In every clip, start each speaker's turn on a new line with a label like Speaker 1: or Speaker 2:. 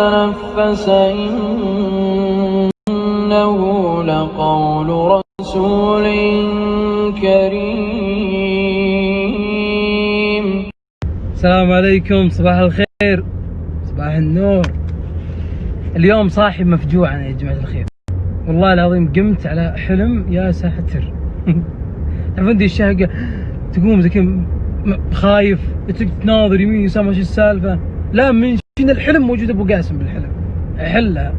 Speaker 1: تنفس إنه لقول رسول كريم.
Speaker 2: السلام عليكم، صباح الخير، صباح النور. اليوم صاحي مفجوعا يا جماعة الخير، والله العظيم قمت على حلم يا ساتر. تعرفون دي الشهقة، تقوم زي كذا خايف، تناظر يمين يسار ايش السالفة، لا من شين الحلم موجود ابو قاسم بالحلم حلها.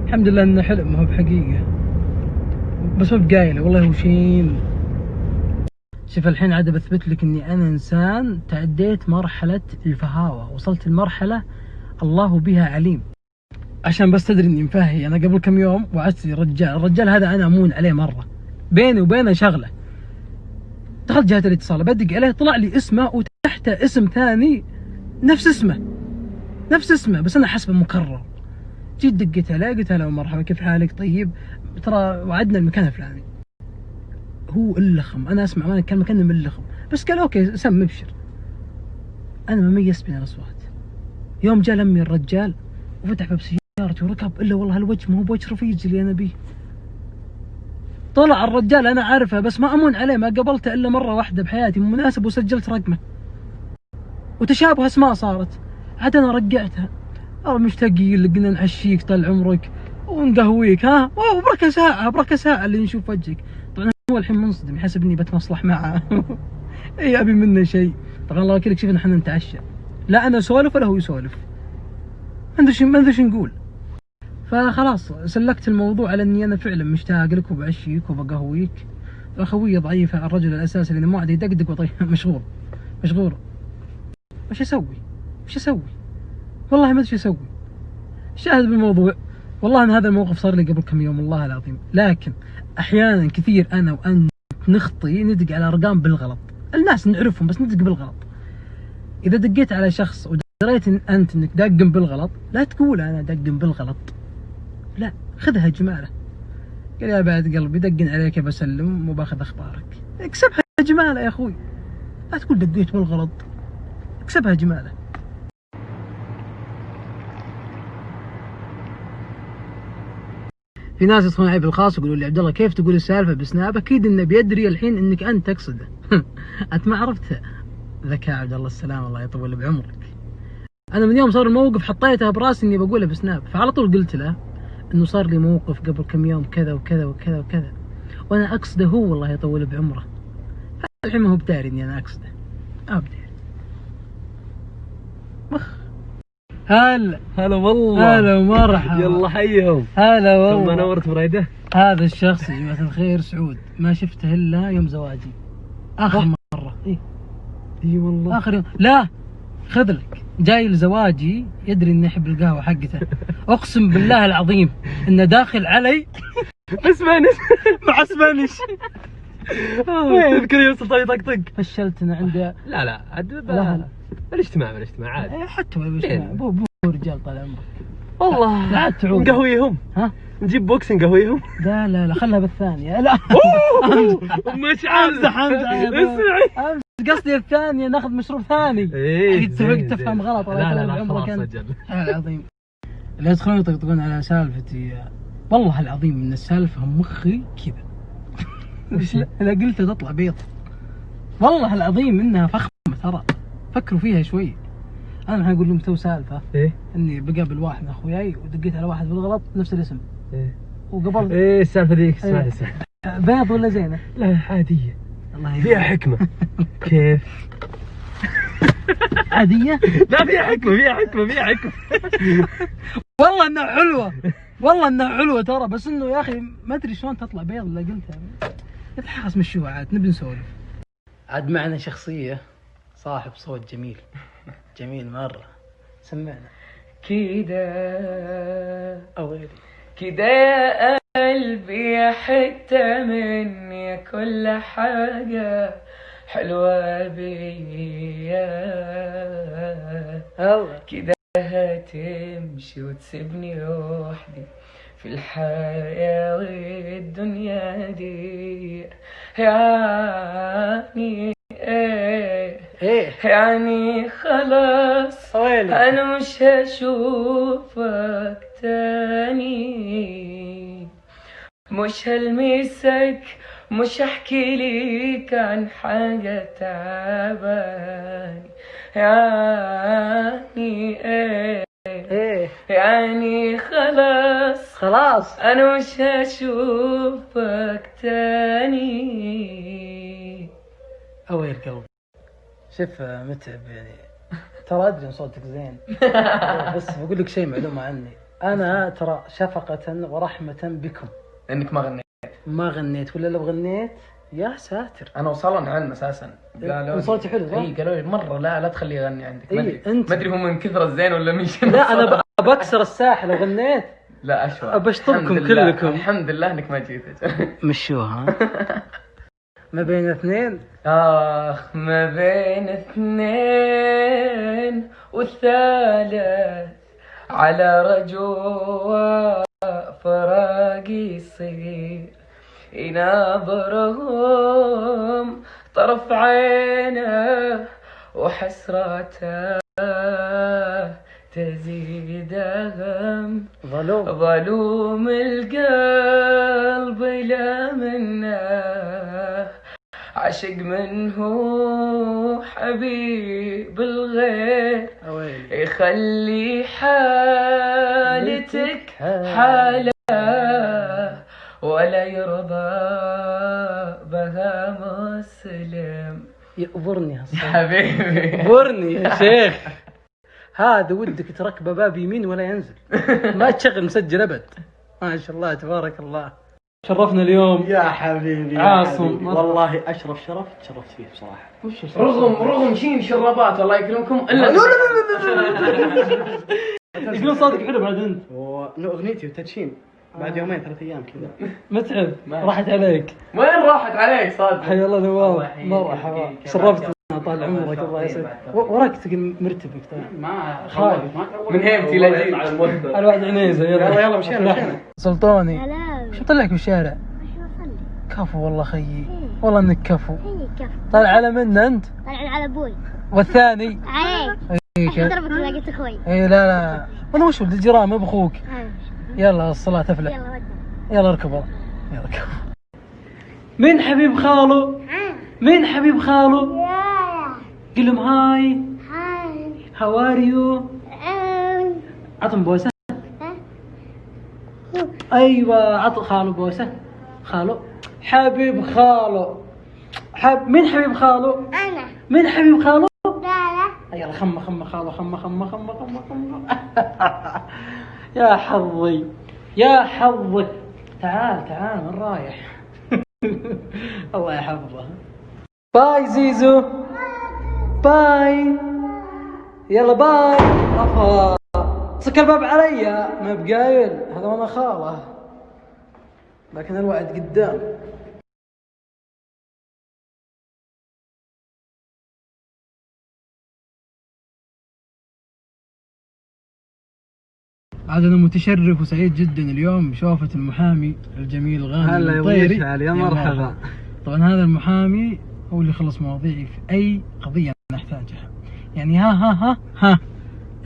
Speaker 2: الحمد لله انه حلم ما هو بحقيقة، بس ما بقايله والله هو شين. شوف الحين عاد بثبت لك اني انا انسان تعديت مرحلة الفهاوة، وصلت المرحلة الله بها عليم. عشان بس تدري اني مفهي، انا قبل كم يوم وعدت الرجال هذا انا امون عليه مرة، بيني وبينه شغلة. دخلت جهة الاتصال بدق عليه، طلع لي اسمه وتحته اسم ثاني نفس اسمه بس انا حسبه مكرر. جيت دقيت عليه قلت له مرحبا كيف حالك، طيب ترى وعدنا المكان الفلاني. هو اللخم، انا اسمع ما كان مكانه من اللخم، بس قال اوكي سم ابشر. انا ما ميزت بين الاصوات. يوم جاء لمي الرجال وفتح باب سيارتي وركب، الا والله الوجه ما هو بوجه رفيج اللي انا بيه. طلع الرجال انا عارفه بس ما امون عليه، ما قابلته الا مره واحده بحياتي مناسب وسجلت رقمه، وتشابه اسماء صارت. عاد انا رجعتها، مشتاقين لقنا نعشيك طال عمرك ونقهويك، ها بركه ساعه اللي نشوف وجهك. طبعا هو الحين منصدم يحسب اني بتمصلح معه. اي ابي منه شيء. طبعا الله وكيلك شوف احنا نتعشى، لا انا اسولف ولا هو يسولف، ما ادري شو نقول. فخلاص سلكت الموضوع على اني انا فعلا مشتاق لك وبعشيك وبقهويك. اخوي ضعيف الرجل الاساسي اللي ما عاد يدقدق وطيب. مشغول. وش اسوي؟ والله ما ادري شو اسوي. شاهد بالموضوع، والله ان هذا الموقف صار لي قبل كم يوم والله العظيم، لكن احيانا كثير انا وانت نخطي، ندق على ارقام بالغلط. الناس نعرفهم بس ندق بالغلط. اذا دقيت على شخص ودريت انت انك داقم بالغلط، لا تقول انا داقم بالغلط، لا خذها جماله. قال يا بعد قلبي دقن عليك بسلم وباخذ اخبارك، اكسبها جماله يا اخوي، لا تقول دقيت بالغلط، اكسبها جماله. في ناس يدخلون علي بالخاص يقولوا لي عبد الله كيف تقول السالفه بسناب؟ اكيد انه بيدري الحين انك انت تقصده. انت ما عرفتها. ذكاء عبد الله، السلام، الله يطول بعمرك. انا من يوم صار الموقف حطيتها براسي اني بقولها بسناب، فعلى طول قلت له انه صار لي موقف قبل كم يوم كذا وكذا وكذا وكذا، وانا اقصده هو الله يطول بعمره. الحين ما هو بداري اني انا اقصده، ما بداري.
Speaker 3: هلا والله،
Speaker 2: هلا ومرحبا،
Speaker 3: يلا حيهم.
Speaker 2: هلا والله.
Speaker 3: ما نورت بريده.
Speaker 2: هذا الشخص يا جماعة الخير سعود، ما شفته الا يوم زواجي اخر مرة.
Speaker 3: اي والله
Speaker 2: اخر يوم، لا خذلك، جاي لزواجي يدري اني احب القهوة حقته. اقسم بالله العظيم انه داخل علي
Speaker 3: اسبانيش
Speaker 2: مع اسبانيش.
Speaker 3: اذكر يوصل طاي طقطق.
Speaker 2: فشلتنا عنده.
Speaker 3: لا بالاجتماع عادي.
Speaker 2: حتى بالاجتماع بو رجال طال عمرك.
Speaker 3: والله
Speaker 2: لا تعود
Speaker 3: نقهويهم،
Speaker 2: ها
Speaker 3: نجيب بوكس نقهويهم.
Speaker 2: لا خلها بالثانية. لا
Speaker 3: مش
Speaker 2: امزح
Speaker 3: اسمعي،
Speaker 2: قصدي الثانية ناخذ مشروب ثاني. تفهم غلط.
Speaker 3: لا خلاص اجل.
Speaker 2: العظيم اللي يدخلون يطقطقون على سالفتي، والله العظيم من السالفة مخي كذا. اذا قلتها تطلع بيض، والله العظيم انها فخمة ترى، فكروا فيها شوي. انا الحين اقول لهم تو سالفة اني بقابل واحد من اخوياي ودقيت على واحد بالغلط نفس الاسم، وقبل
Speaker 3: السالفة ذيك اسمعها.
Speaker 2: بيض ولا زينة؟
Speaker 3: لا عادية،
Speaker 2: الله
Speaker 3: فيها حكمة. كيف؟
Speaker 2: عادية؟
Speaker 3: لا فيها حكمة.
Speaker 2: والله انها حلوة ترى، بس انه يا اخي ما ادري شلون تطلع بيض اللي قلتها. نتحاس مشوها عاد، نبي نسولف. عاد معنا شخصية صاحب صوت جميل مرة، سمعنا
Speaker 4: كده
Speaker 2: أويلي
Speaker 4: كده يا قلبي، حتة مني كل حاجة حلوة بيا، كده هتمشي وتسيبني وحدي في الحياة والدنيا دي، يعني
Speaker 2: ايه
Speaker 4: يعني خلاص
Speaker 2: ويلي.
Speaker 4: أنا مش هشوفك تاني، مش هلمسك، مش هحكي ليك عن حاجة تعباني، يعني
Speaker 2: ايه
Speaker 4: يعني
Speaker 2: خلاص
Speaker 4: أنا مش هشوفك تاني.
Speaker 2: اويل قلبي. شوف متعب يعني، ترى ادري ان صوتك زين بس بقول لك شيء معلومه عني، انا ترى شفقه ورحمه بكم
Speaker 4: إنك ما غنيت.
Speaker 2: ما غنيت، ولا لو غنيت يا ساتر.
Speaker 4: أنا وصلنا علم أساسا، قالوا لي
Speaker 2: صوتي حلو صح؟
Speaker 4: إي قالوا لي مرة لا تخليه يغني عندك. ما
Speaker 2: إي،
Speaker 4: أدري
Speaker 2: أنت-
Speaker 4: ما أدري هو من كثر الزين ولا من شنو.
Speaker 2: لا انا بكسر الساحه لو غنيت.
Speaker 4: لا أشوى.
Speaker 2: بشطبكم
Speaker 4: الحمد لله.
Speaker 2: كلكم.
Speaker 4: الحمد لله إنك ما جيت.
Speaker 2: مشوها ما بين اثنين.
Speaker 4: آخ ما بين اثنين والثالث على رجوع فراقي يصير، يناظرهم طرف عينه وحسراته تزيدهم، ظلوم القلب لا منه عشق منه حبيب الغير، يخلي حالتك حاله ولا يرضى بها مسلم.
Speaker 2: يأبرني
Speaker 4: حبيبي
Speaker 2: يأبرني يا شيخ، هذا ودك تركبه باب يمين ولا ينزل، ما تشغل مسجل ابد. ما شاء الله تبارك الله. شرفنا اليوم
Speaker 3: يا حبيبي يا
Speaker 2: عاصم.
Speaker 3: حبيبي. والله اشرف شرف تشرفت فيه بصراحه.
Speaker 4: رغم شين شربات الله يكرمكم الا
Speaker 2: يقولون صوتك حلو بعد انت.
Speaker 3: اغنيتي وتدشين بعد يومين 3 ايام كذا.
Speaker 2: متعب راحت عليك.
Speaker 4: وين راحت عليك صادق.
Speaker 2: حيا الله نواف مرحبا شرفتنا طال عمرك الله يسعدك. وراك تقول مرتبك
Speaker 3: ما
Speaker 2: خايف
Speaker 4: من هيبتي لا جيت.
Speaker 2: الواحد عنيزه.
Speaker 3: يلا مشينا.
Speaker 2: سلطاني
Speaker 5: هلا
Speaker 2: شو طلعك بالشارع؟
Speaker 5: وش وصلنا؟
Speaker 2: كفو والله خيي، والله انك كفو.
Speaker 5: هي كفو.
Speaker 2: طالع على من انت؟
Speaker 5: طلعنا على ابوي.
Speaker 2: والثاني؟
Speaker 5: عليك.
Speaker 2: ايك.
Speaker 5: ضربك ولا قلت اخوي.
Speaker 2: اي لا والله وش ولد الجيران ما باخوك. يلا الصلاة تفلح.
Speaker 5: يلا ودنا.
Speaker 2: يلا اركب والله. يلا اركب. مين حبيب خالو؟ مين حبيب خالو؟ قل لهم هاي.
Speaker 5: هاي.
Speaker 2: هاو ار يو؟ عطهم بوسه. ايوه عط خالو بوسه. خالو حبيب خالو. مين حبيب خالو؟
Speaker 5: انا.
Speaker 2: مين حبيب خالو؟
Speaker 5: لا.
Speaker 2: يلا خمه خالو خمه يا حظي يا حظي. تعال من رايح. الله يحفظه. باي زيزو باي. يلا باي. رفا سك الباب علي ما بقايل هذا وانا خاله، لكن الوعد قدام. عاد أنا متشرف وسعيد جدا اليوم بشوفة المحامي الجميل غانم
Speaker 3: هلا
Speaker 2: الطيري.
Speaker 3: يا مرحبا.
Speaker 2: طبعا هذا المحامي هو اللي يخلص مواضيعي في أي قضية نحتاجها، يعني ها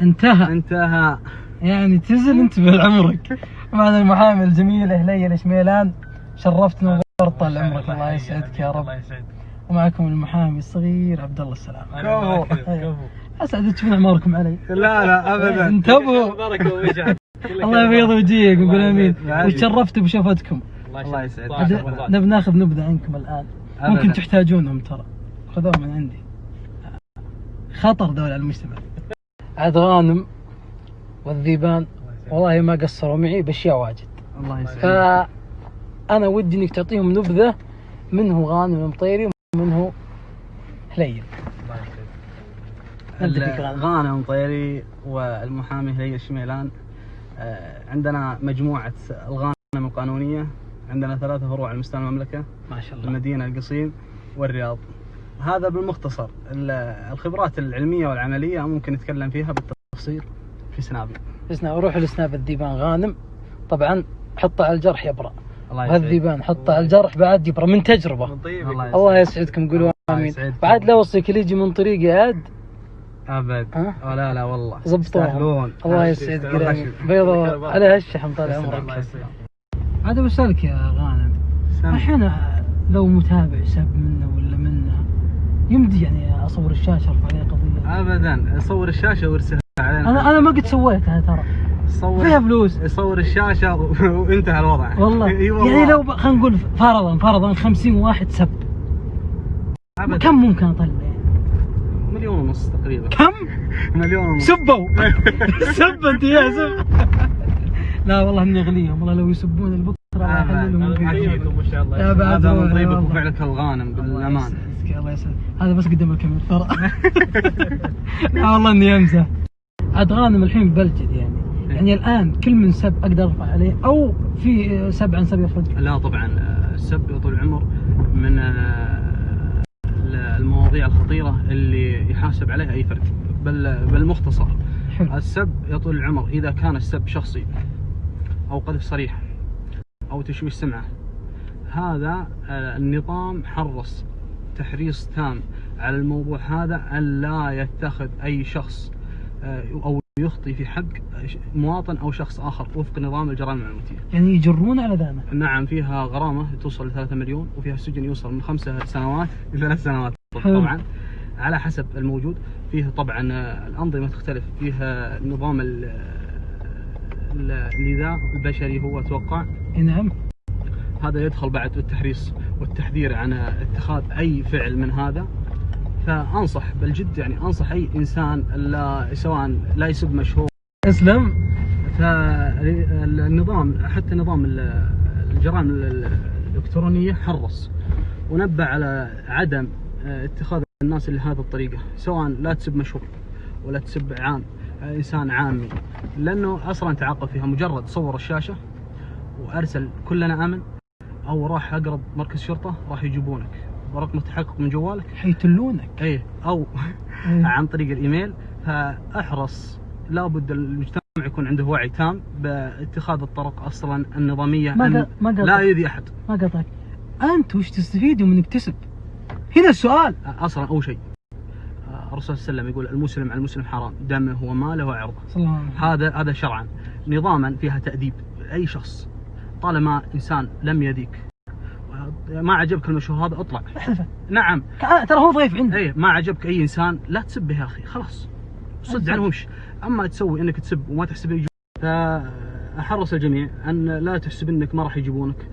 Speaker 2: انتهى يعني تزل انت بعمرك. معنا المحامي الجميل هليل الشميلان، شرفتنا ونورت طال عمرك الله يسعدك يا رب. ومعكم المحامي الصغير عبد الله السلام.
Speaker 3: كفو.
Speaker 2: اسعد تشوفون اعماركم علي.
Speaker 3: لا ابدا.
Speaker 2: انتبهوا. الله يبيض وجهك ويقول امين. وتشرفت بشوفتكم.
Speaker 3: الله يسعدك.
Speaker 2: نبي ناخذ نبذه عنكم الان، ممكن تحتاجونهم ترى، خذوهم من عندي، خطر دول على المجتمع. عاد غانم والذيبان والله ما قصروا معي باشياء واجد.
Speaker 3: الله يسعدك.
Speaker 2: فانا ودي انك تعطيهم نبذه منه غانم المطيري ومنه هليل.
Speaker 3: غانم المطيري والمحامي هليل الشميلان. عندنا مجموعة الغانم القانونية، عندنا 3 فروع على مستوى المملكة
Speaker 2: ما شاء الله.
Speaker 3: المدينة القصيم والرياض. هذا بالمختصر. الخبرات العلمية والعملية ممكن نتكلم فيها بالتفصيل في سنابي.
Speaker 2: روح لسناب الذيبان غانم، طبعا حطه على الجرح يبرأ.
Speaker 3: الله يسعدك.
Speaker 2: الذيبان حطه على الجرح بعد يبرأ من تجربة.
Speaker 3: الله
Speaker 2: الله يسعدكم. قولوا آمين.
Speaker 3: يسعدك.
Speaker 2: بعد لا اوصيك اللي يجي من طريقي عاد
Speaker 3: ابد.
Speaker 2: ها؟
Speaker 3: لا والله
Speaker 2: زبطوهم.
Speaker 3: يستاهلون.
Speaker 2: الله يسعدك قلبي. بيضة على هالشحم طال عمرك. عاد بسألك يا غانم، الحين لو متابع سب منه ولا منه يمدي يعني اصور الشاشه ارفع عليه قضيه؟
Speaker 3: ابدا، صور الشاشه وارسلها علينا.
Speaker 2: انا ما قد سويتها ترى.
Speaker 3: صور
Speaker 2: فيها فلوس.
Speaker 3: صور الشاشه وانتهى الوضع.
Speaker 2: والله يعني لو خلينا نقول فرضا 50 واحد سب،
Speaker 3: أبداً.
Speaker 2: كم ممكن اطلع يعني؟
Speaker 3: 1.5 مليون تقريبا.
Speaker 2: كم؟
Speaker 3: 1.5 مليون.
Speaker 2: سبوا. سب انت يا سب. لا والله اني اغليهم، والله لو يسبون البكره الله يحللهم
Speaker 3: اكيد ما شاء الله.
Speaker 2: يا بعد
Speaker 3: هذا من
Speaker 2: روح،
Speaker 3: طيبك
Speaker 2: يا
Speaker 3: وفعلك الغانم بالامان.
Speaker 2: الله يسعدك. هذا بس قدام الكاميرا ترى. لا والله اني امزح. عاد غانم الحين بلجد يعني الان كل من سب اقدر ارفع عليه او في سب عن سب يخرج؟
Speaker 3: لا طبعا، السب يا طول العمر من المواضيع الخطيره اللي يحاسب عليها اي فرد. بالمختصر،
Speaker 2: حلو.
Speaker 3: السب يا طول العمر اذا كان السب شخصي او قذف صريح او تشويه سمعه، هذا النظام حرص تحريص تام على الموضوع هذا أن لا يتخذ أي شخص أو يخطي في حق مواطن أو شخص آخر وفق نظام الجرائم المعلوماتية.
Speaker 2: يعني يجرون على ذانا؟
Speaker 3: نعم، فيها غرامة توصل ل 3 مليون وفيها سجن يوصل من 5 سنوات ل 3 سنوات طبعا على حسب الموجود. فيها طبعا الأنظمة تختلف، فيها نظام النداء البشري هو أتوقع.
Speaker 2: نعم.
Speaker 3: هذا يدخل بعد التحريص والتحذير عن اتخاذ أي فعل من هذا. فأنصح بالجد يعني أنصح أي إنسان سواء لا يسب مشهور.
Speaker 2: اسلم.
Speaker 3: فالنظام حتى نظام الجرائم الإلكترونية حرص ونبه على عدم اتخاذ الناس لهذه الطريقة، سواء لا تسب مشهور ولا تسب إنسان عامي، لأنه أصلا تعاقب فيها. مجرد صور الشاشة وأرسل كلنا آمن أو راح أقرب مركز شرطة راح يجيبونك ورقم التحقق من جوالك،
Speaker 2: حيتلونك.
Speaker 3: ايه او عن طريق الايميل. فاحرص، لابد المجتمع يكون عنده وعي تام باتخاذ الطرق اصلا النظاميه
Speaker 2: ما
Speaker 3: لا يؤذي احد.
Speaker 2: ما قطعك، انت وش تستفيدوا من انك تسب؟ هنا السؤال.
Speaker 3: اصلا اول شيء الرسول صلى الله عليه وسلم يقول المسلم على المسلم حرام دمه وماله وعرضه. هذا شرعا. نظاما فيها تأديب اي شخص، طالما انسان لم يديك ما عجبك المشهور هذا اطلع
Speaker 2: احذفه.
Speaker 3: نعم
Speaker 2: ترى هو ضيف عندي.
Speaker 3: ايه، ما عجبك اي انسان لا تسبه يا اخي، خلاص صد عنه وش. اما تسوي انك تسب وما تحسب يجيبونك، فاحرص الجميع ان لا تحسب انك ما راح يجيبونك.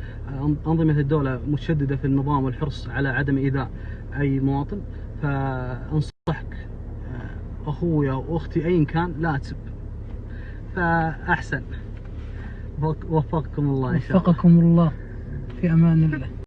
Speaker 3: انظمه الدوله متشدده في النظام والحرص على عدم ايذاء اي مواطن. فانصحك اخويا واختي ايا كان لا تسب. فاحسن. وفقكم الله ان شاء الله.
Speaker 2: وفقكم الله. في امان الله.